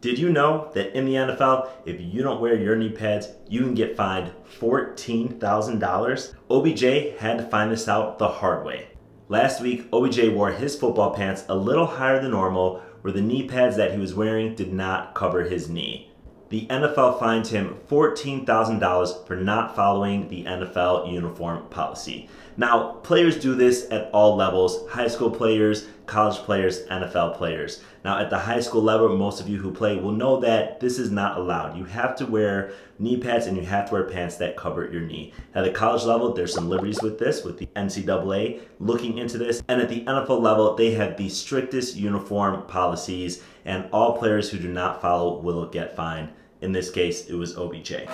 Did you know that in the NFL, if you don't wear your knee pads, you can get fined $14,000? OBJ had to find this out the hard way. Last week, OBJ wore his football pants a little higher than normal, where the knee pads that he was wearing did not cover his knee. The NFL fined him $14,000 for not following the NFL uniform policy. Now, players do this at all levels: high school players, college players, NFL players. Now, at the high school level, most of you who play will know that this is not allowed. You have to wear knee pads and you have to wear pants that cover your knee. At the college level, there's some liberties with this, with the NCAA looking into this. And at the NFL level, they have the strictest uniform policies, and all players who do not follow will get fined. In this case, it was OBJ.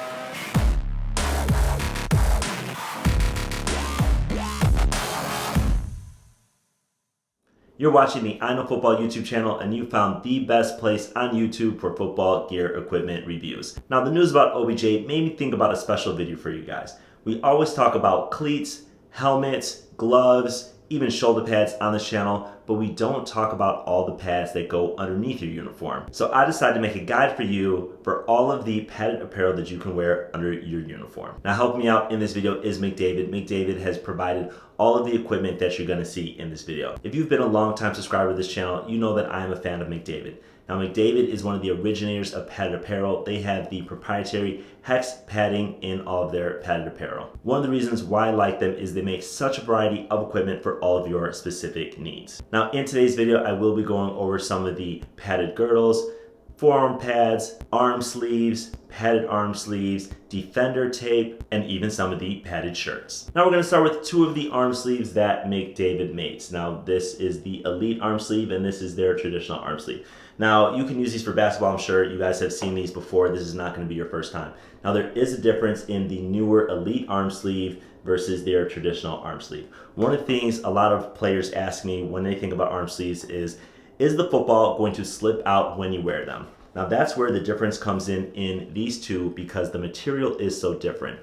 You're watching the I Know Football YouTube channel, and you found the best place on YouTube for football gear equipment reviews. Now, the news about OBJ made me think about a special video for you guys. We always talk about cleats, helmets, gloves, even shoulder pads on this channel, but we don't talk about all the pads that go underneath your uniform. So I decided to make a guide for you for all of the padded apparel that you can wear under your uniform. Now, helping me out in this video is McDavid. McDavid has provided all of the equipment that you're gonna see in this video. If you've been a long-time subscriber to this channel, you know that I am a fan of McDavid. Now, McDavid is one of the originators of padded apparel. They have the proprietary hex padding in all of their padded apparel. One of the reasons why I like them is they make such a variety of equipment for all of your specific needs. Now, in today's video, I will be going over some of the padded girdles, forearm pads, arm sleeves, padded arm sleeves, defender tape, and even some of the padded shirts. Now we're going to start with two of the arm sleeves that McDavid makes. Now this is the Elite arm sleeve, and this is their traditional arm sleeve. Now you can use these for basketball. I'm sure you guys have seen these before. This is not going to be your first time. Now there is a difference in the newer Elite arm sleeve versus their traditional arm sleeve. One of the things a lot of players ask me when they think about arm sleeves is the football going to slip out when you wear them? Now that's where the difference comes in these two, because the material is so different.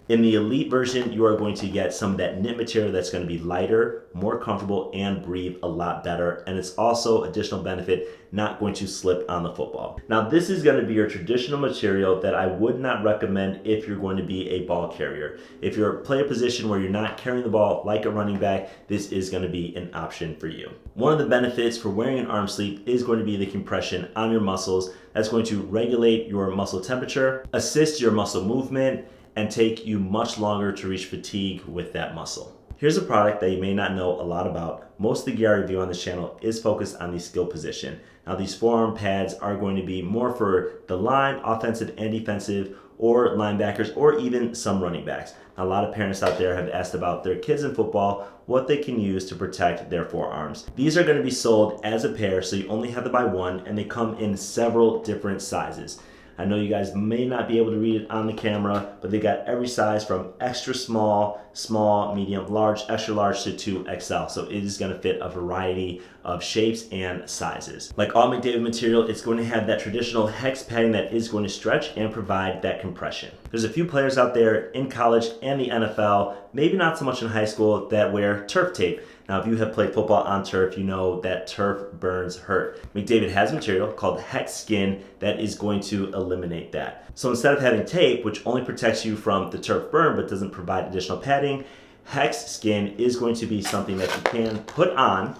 In the Elite version, you are going to get some of that knit material that's going to be lighter, more comfortable, and breathe a lot better. And it's also additional benefit, not going to slip on the football. Now this is going to be your traditional material that I would not recommend if you're going to be a ball carrier. If you're a player position where you're not carrying the ball like a running back, this is going to be an option for you. One of the benefits for wearing an arm sleeve is going to be the compression on your muscles. That's going to regulate your muscle temperature, assist your muscle movement, and take you much longer to reach fatigue with that muscle. Here's a product that you may not know a lot about. Most of the gear I review on this channel is focused on the skill position. Now these forearm pads are going to be more for the line, offensive and defensive, or linebackers, or even some running backs. Now, a lot of parents out there have asked about their kids in football, what they can use to protect their forearms. These are going to be sold as a pair, so you only have to buy one, and they come in several different sizes. I know you guys may not be able to read it on the camera, but they got every size from extra small, small, medium, large, extra large to 2XL. So it is going to fit a variety of shapes and sizes. Like all McDavid material, it's going to have that traditional hex padding that is going to stretch and provide that compression. There's a few players out there in college and the NFL, maybe not so much in high school, that wear turf tape. Now, if you have played football on turf, you know that turf burns hurt. McDavid has material called hex skin that is going to eliminate that. So instead of having tape, which only protects you from the turf burn but doesn't provide additional padding, hex skin is going to be something that you can put on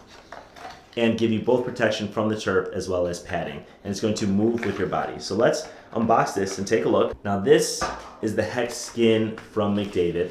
and give you both protection from the turf as well as padding. And it's going to move with your body. So let's unbox this and take a look. Now this is the hex skin from McDavid.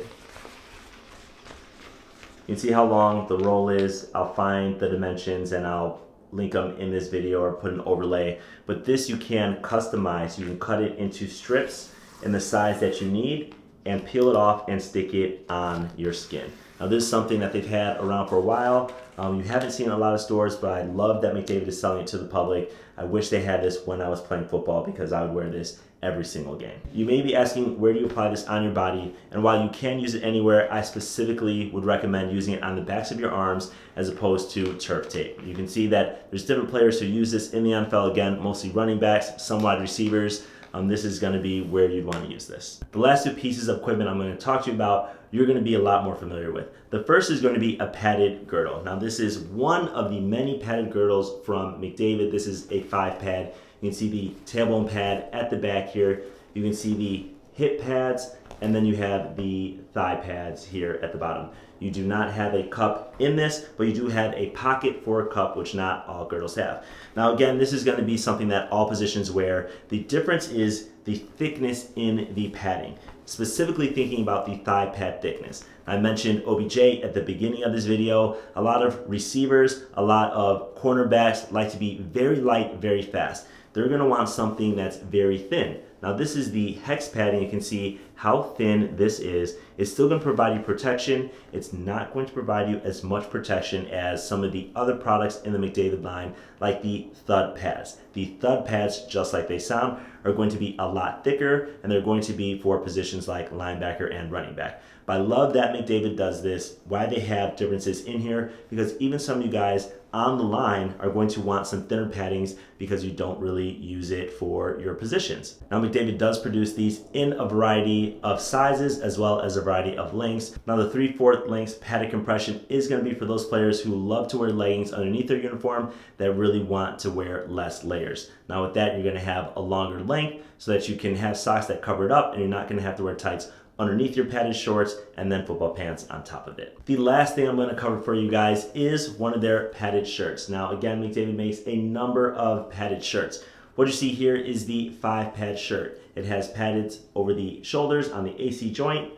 You can see how long the roll is. I'll find the dimensions and I'll link them in this video or put an overlay. But this you can customize. You can cut it into strips in the size that you need and peel it off and stick it on your skin. Now this is something that they've had around for a while. You haven't seen it in a lot of stores, but I love that McDavid is selling it to the public. I wish they had this when I was playing football, because I would wear this every single game. You may be asking, where do you apply this on your body? And while you can use it anywhere, I specifically would recommend using it on the backs of your arms as opposed to turf tape. You can see that there's different players who use this in the NFL, again, mostly running backs, some wide receivers. This is going to be where you'd want to use this. The last two pieces of equipment I'm going to talk to you about, you're going to be a lot more familiar with. The first is going to be a padded girdle. Now this is one of the many padded girdles from McDavid. This is a 5 pad. You You can see the tailbone pad at the back here. You can see the hip pads, and then you have the thigh pads here at the bottom. You do not have a cup in this, but you do have a pocket for a cup, which not all girdles have. Now again, this is going to be something that all positions wear. The difference is the thickness in the padding, specifically thinking about the thigh pad thickness. I mentioned OBJ at the beginning of this video. A lot of receivers, a lot of cornerbacks like to be very light, very fast. They're going to want something that's very thin. Now this is the hex padding. You can see how thin this is. It's still going to provide you protection. It's not going to provide you as much protection as some of the other products in the McDavid line, like the thud pads. The thud pads, just like they sound, are going to be a lot thicker, and they're going to be for positions like linebacker and running back. But I love that McDavid does this, why they have differences in here, because even some of you guys on the line are going to want some thinner paddings because you don't really use it for your positions. Now McDavid does produce these in a variety of sizes as well as a variety of lengths. Now the 3/4 length padded compression is going to be for those players who love to wear leggings underneath their uniform that really want to wear less layers. Now with that, you're going to have a longer length so that you can have socks that cover it up and you're not going to have to wear tights underneath your padded shorts and then football pants on top of it. The last thing I'm going to cover for you guys is one of their padded shirts. Now again, McDavid makes a number of padded shirts. What you see here is the 5-pad shirt. It has padded over the shoulders on the AC joint.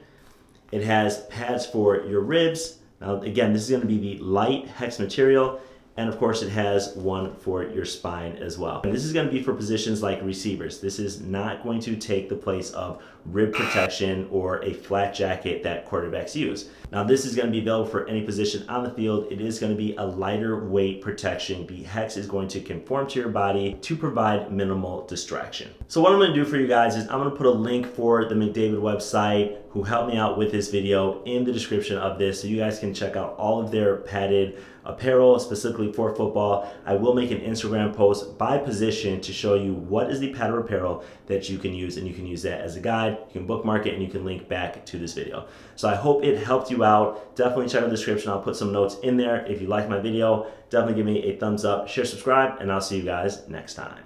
It has pads for your ribs. Now again, this is going to be the light hex material. And of course it has one for your spine as well. And this is going to be for positions like receivers. This is not going to take the place of rib protection or a flat jacket that quarterbacks use. Now this is going to be available for any position on the field. It is going to be a lighter weight protection. The hex is going to conform to your body to provide minimal distraction. So what I'm going to do for you guys is I'm going to put a link for the McDavid website who helped me out with this video in the description of this, so you guys can check out all of their padded apparel specifically for football. I will make an Instagram post by position to show you what is the padded apparel that you can use, and you can use that as a guide. You can bookmark it and you can link back to this video. So I hope it helped you out. Definitely check out the description. I'll put some notes in there. If you like my video, definitely give me a thumbs up, share, subscribe, and I'll see you guys next time.